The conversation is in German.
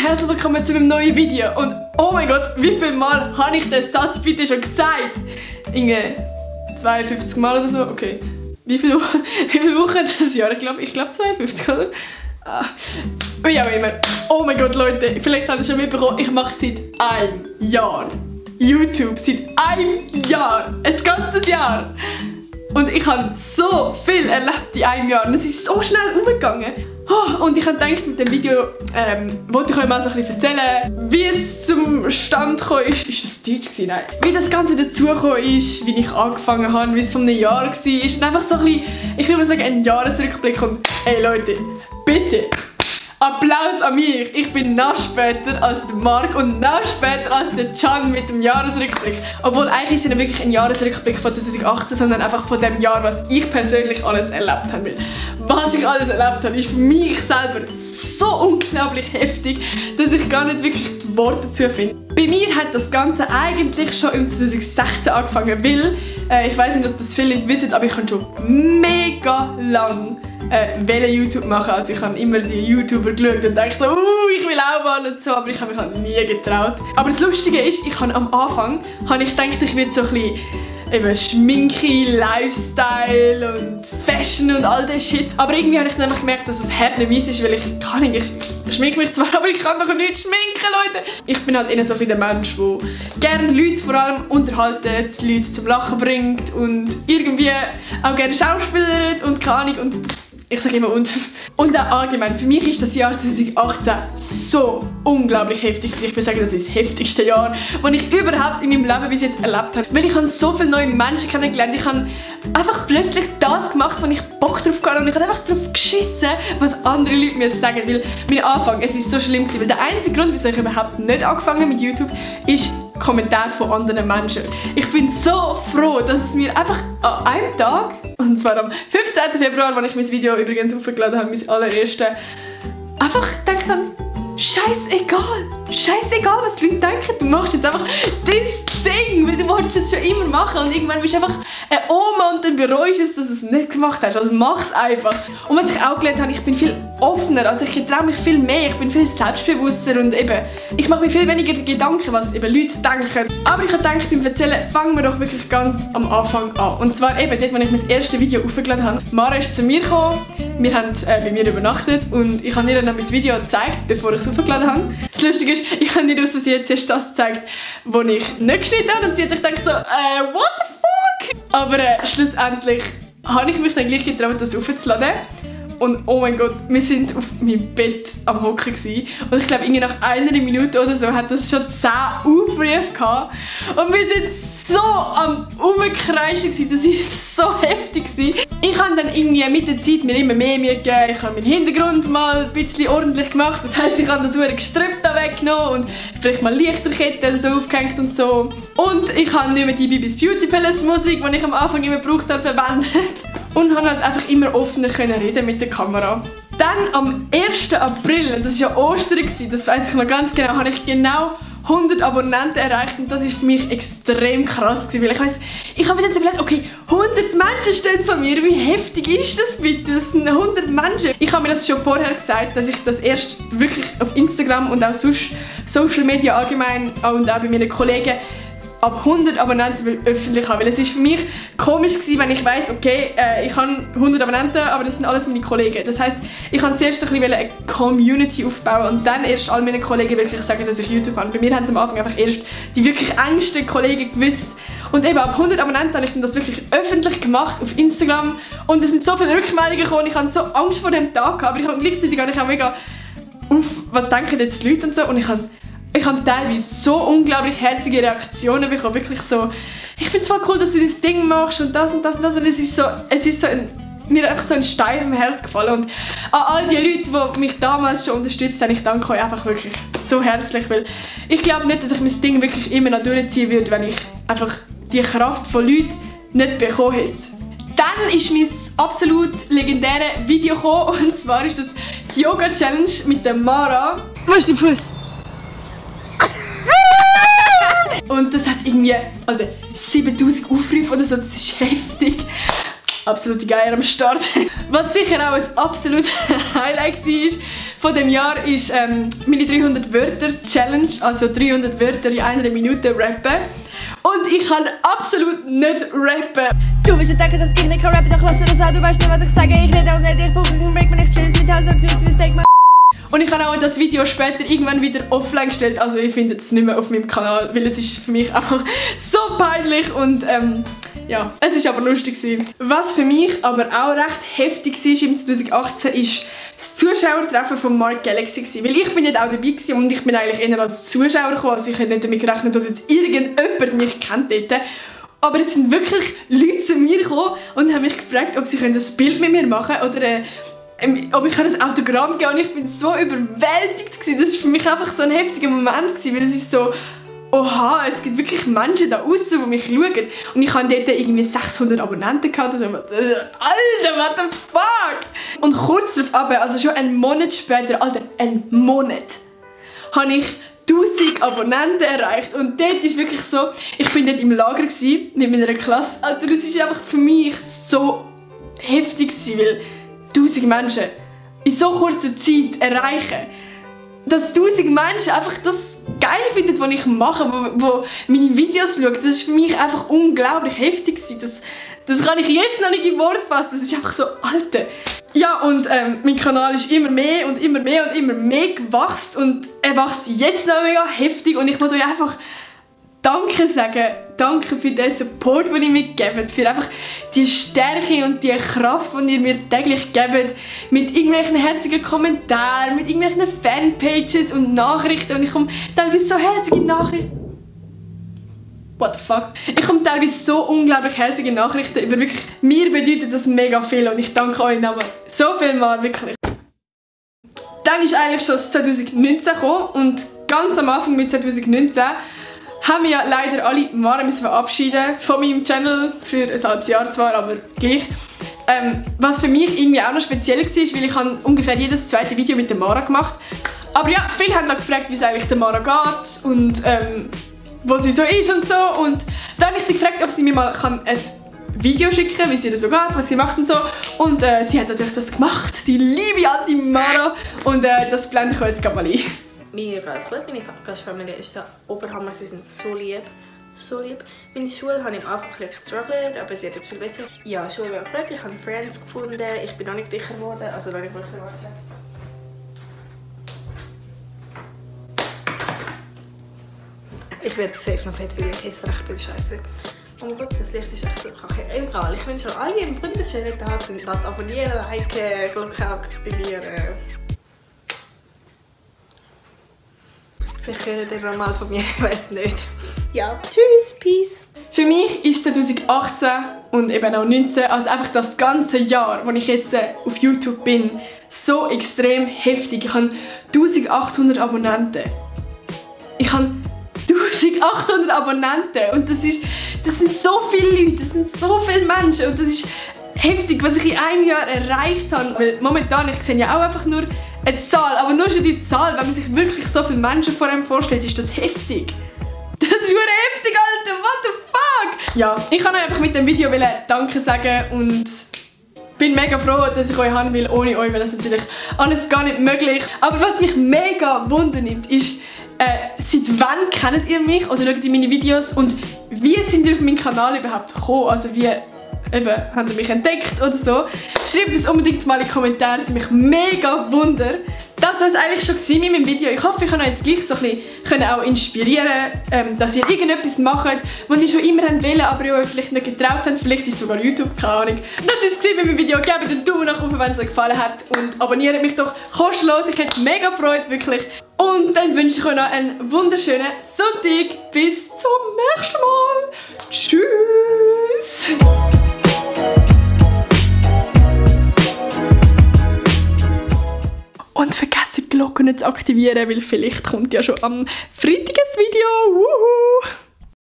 herzlich willkommen zu einem neuen Video. Und oh mein Gott, wie viele Mal habe ich den Satz bitte schon gesagt? Irgendwie 52 Mal oder so, okay. Wie viele Wochen das Jahr? Ich glaube 52, oder? Wie auch immer. Oh mein Gott, Leute, vielleicht habt ihr schon mitbekommen, ich mache seit einem Jahr YouTube. Seit einem Jahr. Ein ganzes Jahr. Und ich habe so viel erlebt in einem Jahr. Und es ist so schnell umgegangen. Und ich habe gedacht, mit dem Video wollte ich euch mal so ein bisschen erzählen, wie es zum Stand gekommen ist. Ist das Deutsch gewesen? Nein. Wie das Ganze dazugekommen ist, wie ich angefangen habe, wie es von einem Jahr war. Und einfach so ein bisschen, ich würde mal sagen, ein Jahresrückblick. Und ey Leute, bitte, Applaus an mich! Ich bin noch später als der Marc und noch später als der Can mit dem Jahresrückblick. Obwohl eigentlich ist es nicht wirklich ein Jahresrückblick von 2018, sondern einfach von dem Jahr, was ich persönlich alles erlebt habe. Was ich alles erlebt habe, ist für mich selber so unglaublich heftig, dass ich gar nicht wirklich die Worte dazu finde. Bei mir hat das Ganze eigentlich schon im 2016 angefangen, weil, ich weiß nicht, ob das viele Leute wissen, aber ich habe schon mega lang YouTube machen. Also ich habe immer die YouTuber geschaut und dachte so, ich will auch mal und so, aber ich habe mich halt nie getraut. Aber das Lustige ist, am Anfang habe ich gedacht, ich werde so ein bisschen eben Schminke, Lifestyle und Fashion und all das Shit. Aber irgendwie habe ich dann gemerkt, dass es hart nicht meins ist, weil ich schminke mich zwar, aber ich kann doch nicht schminken, Leute. Ich bin halt eher so ein der Mensch, der gerne Leute vor allem unterhaltet, Leute zum Lachen bringt und irgendwie auch gerne schauspielert und keine Ahnung. Und ich sage immer und auch allgemein, für mich ist das Jahr 2018 so unglaublich heftig. Ich würde sagen, das ist das heftigste Jahr, das ich überhaupt in meinem Leben bis jetzt erlebt habe. Weil ich habe so viele neue Menschen kennengelernt. Ich habe einfach plötzlich das gemacht, wo ich Bock drauf hatte. Und ich habe einfach darauf geschissen, was andere Leute mir sagen. Weil mein Anfang, es ist so schlimm gewesen. Weil der einzige Grund, wieso ich überhaupt nicht angefangen habe mit YouTube, ist Kommentare von anderen Menschen. Ich bin so froh, dass es mir einfach an einem Tag, und zwar am 15. Februar, als ich mein Video übrigens aufgeladen habe, mein allererstes, einfach gedacht habe, scheißegal, was die Leute denken, du machst jetzt einfach das Ding, weil du wolltest es schon immer machen und irgendwann bist du einfach eine Oma und dann bereust du es, dass du es nicht gemacht hast, also mach es einfach. Und was ich auch gelernt habe, ich bin viel offener, also ich traue mich viel mehr, ich bin viel selbstbewusster und eben, ich mache mir viel weniger Gedanken, was eben Leute denken. Aber ich habe gedacht, beim Erzählen fangen wir doch wirklich ganz am Anfang an. Und zwar eben dort, als ich mein erstes Video aufgeladen habe. Mara ist zu mir gekommen, wir haben bei mir übernachtet und ich habe ihr dann mein Video gezeigt, bevor ich es aufgeladen habe. Das Lustige ist, ich habe ihr aus Versehen jetzt erst das gezeigt, was ich nicht geschnitten habe und sie hat sich gedacht so, what the fuck? Aber schlussendlich habe ich mich dann gleich getraut, das aufzuladen. Und oh mein Gott, wir sind auf meinem Bett am Hocken gewesen. Und ich glaube, nach einer Minute oder so hat das schon 10 Aufrufe gehabt. Und wir sind so am Umkreischen gewesen, das war so heftig gewesen. Ich habe dann irgendwie mit der Zeit mir immer mehr Mühe gegeben. Ich habe meinen Hintergrund mal ein bisschen ordentlich gemacht. Das heisst, ich habe das Gestrüpp da weggenommen und vielleicht mal Lichterketten so aufgehängt und so. Und ich habe nicht mehr die Bibis Beauty Palace Musik, die ich am Anfang immer gebraucht habe, verwendet. Und habe halt einfach immer offener reden mit der Kamera. Dann am 1. April, das war ja Ostern, das weiss ich noch ganz genau, habe ich genau 100 Abonnenten erreicht und das war für mich extrem krass gewesen, weil ich habe mir dann so gedacht, okay, 100 Menschen stehen von mir, wie heftig ist das bitte? Das sind 100 Menschen. Ich habe mir das schon vorher gesagt, dass ich das erst wirklich auf Instagram und auch sonst Social Media allgemein und auch bei meinen Kollegen ab 100 Abonnenten öffentlich haben, weil es ist für mich komisch gewesen, wenn ich weiss, okay, ich habe 100 Abonnenten, aber das sind alles meine Kollegen. Das heisst, ich wollte zuerst so ein bisschen eine Community aufbauen und dann erst all meine Kollegen wirklich sagen, dass ich YouTube habe. Bei mir haben sie am Anfang einfach erst die wirklich engsten Kollegen gewusst. Und eben ab 100 Abonnenten habe ich dann das wirklich öffentlich gemacht auf Instagram und es sind so viele Rückmeldungen gekommen, ich hatte so Angst vor dem Tag, aber ich habe gleichzeitig auch mega auf, was denken jetzt die Leute und so, und ich habe teilweise so unglaublich herzige Reaktionen bekommen, wirklich so, ich finde es voll cool, dass du das Ding machst und das und das und das, und es ist so mir einfach so ein Stein vom Herz gefallen und an all die Leute, die mich damals schon unterstützt haben, ich danke euch einfach wirklich so herzlich, weil ich glaube nicht, dass ich mein Ding wirklich immer noch durchziehen würde, wenn ich einfach die Kraft von Leuten nicht bekommen hätte. Dann ist mein absolut legendäres Video gekommen, und zwar ist das die Yoga-Challenge mit der Mara. Wo ist dein Fuß? Und das hat irgendwie 7000 Aufrufe oder so, das ist heftig. absolute Geier am Start. Was sicher auch ein absolutes Highlight war von dem Jahr, ist meine 300 Wörter Challenge, also 300 Wörter in einer Minute rappen. Und ich kann absolut nicht rappen. Du willst denken, dass ich nicht kann rappen, doch lass dir das an, du weißt nicht, was ich sage. Ich rede auch nicht, ich Publikum break, wenn ich chill mit Haus und genieße mein Steak. Und ich habe auch das Video später irgendwann wieder offline gestellt, also ich finde es nicht mehr auf meinem Kanal, weil es ist für mich einfach so peinlich und ja, es ist aber lustig gewesen. Was für mich aber auch recht heftig war im 2018 ist das Zuschauertreffen von Mark Galaxy gewesen, weil ich bin nicht auch dabei gewesen und ich bin eigentlich eher als Zuschauer gekommen, also ich hätte nicht damit gerechnet, dass jetzt irgendjemand mich kennt dort. Aber es sind wirklich Leute zu mir gekommen und haben mich gefragt, ob sie ein Bild mit mir machen können oder ob ich ein Autogramm geben kann. Und ich bin so überwältigt gewesen. Das war für mich einfach so ein heftiger Moment gewesen, weil es ist so, oha, es gibt wirklich Menschen da draussen, die mich schauen. Und ich hatte dort irgendwie 600 Abonnenten gehabt. Also, Alter, what the fuck? Und kurz darauf, also schon einen Monat später, Alter, einen Monat, habe ich 1000 Abonnenten erreicht. Und dort ist wirklich so, ich bin dort im Lager gewesen, mit meiner Klasse. Alter, das ist einfach für mich so heftig gewesen, weil 1000 Menschen in so kurzer Zeit erreichen, dass 1000 Menschen einfach das geil finden, was ich mache, wo meine Videos schauen, das ist für mich einfach unglaublich heftig gewesen. Das kann ich jetzt noch nicht in Worte fassen, das ist einfach so, Alter. Ja, und mein Kanal ist immer mehr und immer mehr und immer mehr gewachsen und er wächst jetzt noch mega heftig und ich wollte euch einfach Danke sagen. Danke für den Support, den ihr mir gebt, für einfach die Stärke und die Kraft, die ihr mir täglich gebt, mit irgendwelchen herzigen Kommentaren, mit irgendwelchen Fanpages und Nachrichten und ich komme teilweise so herzige Nachrichten. What the fuck? Ich komme teilweise so unglaublich herzige Nachrichten über wirklich, mir bedeutet das mega viel und ich danke euch nochmal so viel mal, wirklich. Dann ist eigentlich schon 2019 gekommen und ganz am Anfang mit 2019 haben wir ja leider alle Mara verabschieden von meinem Channel, für ein halbes Jahr zwar, aber gleich. Was für mich irgendwie auch noch speziell war, weil ich habe ungefähr jedes zweite Video mit der Mara gemacht. Aber ja, viele haben dann gefragt, wie es eigentlich der Mara geht und wo sie so ist und so. Und dann habe ich sie gefragt, ob sie mir mal ein Video schicken kann, wie sie das so geht, was sie macht und so. Und sie hat natürlich das gemacht, die liebe alte Mara. Und das blende ich euch jetzt gerade mal ein. Mir geht es gut, meine Gastfamilie ist der Oberhammer, sie sind so lieb. So lieb. Meine Schule habe ich am Anfang ein bisschen gestruggelt, aber es wird jetzt viel besser. Ja, Schule war gut, ich habe Friends gefunden, ich bin noch nicht dicker geworden, also noch nicht dicker geworden. Ich werde safe noch fett, weil ich esse recht viel Scheiße. Oh mein Gott, das Licht ist echt so kacke. Egal, ich wünsche alle im wunderschönen Tag und gerade abonnieren, liken, Glocke aktivieren. Vielleicht hören ihr noch mal von mir, ich weiß nicht. Ja, tschüss, peace. Für mich ist 2018 und eben auch 2019, also einfach das ganze Jahr, wo ich jetzt auf YouTube bin, so extrem heftig. Ich habe 1800 Abonnenten. Ich habe 1800 Abonnenten und das sind so viele Leute, das sind so viele Menschen und das ist heftig, was ich in einem Jahr erreicht habe. Weil momentan, ich sehe ja auch einfach nur eine Zahl, aber nur schon die Zahl, wenn man sich wirklich so viele Menschen vor einem vorstellt, ist das heftig. Das ist nur heftig, Alter, what the fuck? Ja, ich kann euch einfach mit dem Video Danke sagen und bin mega froh, dass ich euch haben will. Ohne euch wäre das natürlich alles gar nicht möglich. Aber was mich mega wundernimmt, ist, seit wann kennt ihr mich oder schaut ihr meine Videos und wie sind ihr auf meinen Kanal überhaupt gekommen? Also wie eben, habt ihr mich entdeckt oder so? Schreibt es unbedingt mal in die Kommentare, es mich mega wunder. Das war es eigentlich schon mit meinem Video. Ich hoffe, ich kann euch jetzt gleich so ein bisschen auch inspirieren, dass ihr irgendetwas macht, was ihr schon immer wollt, aber ihr euch vielleicht nicht getraut habt. Vielleicht ist es sogar YouTube, keine Ahnung. Das war es mit meinem Video. Gebt einen Daumen nach oben, wenn es euch gefallen hat und abonniert mich doch kostenlos. Ich hätte mega Freude, wirklich. Und dann wünsche ich euch noch einen wunderschönen Sonntag. Bis zum nächsten Mal. Tschüss. Und vergesst die Glocke nicht zu aktivieren, weil vielleicht kommt ja schon am Freitag ein Video. Wuhu!